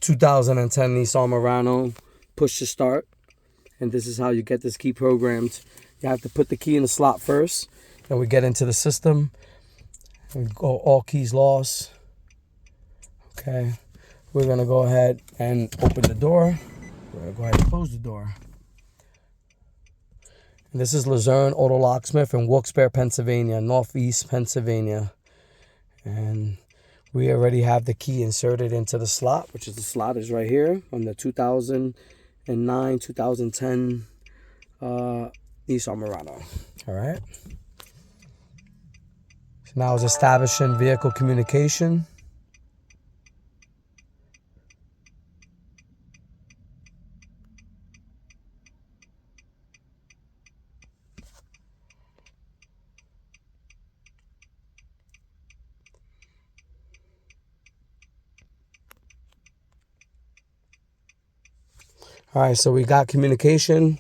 2010 Nissan Murano push to start. And this is how you get this key programmed. You have to put the key in the slot first. Then we get into the system. We go all keys lost. Okay. We're going to go ahead and open the door. We're going to go ahead and close the door. And this is Luzerne Auto Locksmith in Wilkes-Barre, Pennsylvania, Northeast Pennsylvania. And we already have the key inserted into the slot, which is the slot is right here on the 2009, 2010 Nissan Murano. All right. So now it's establishing vehicle communication. All right, so we got communication.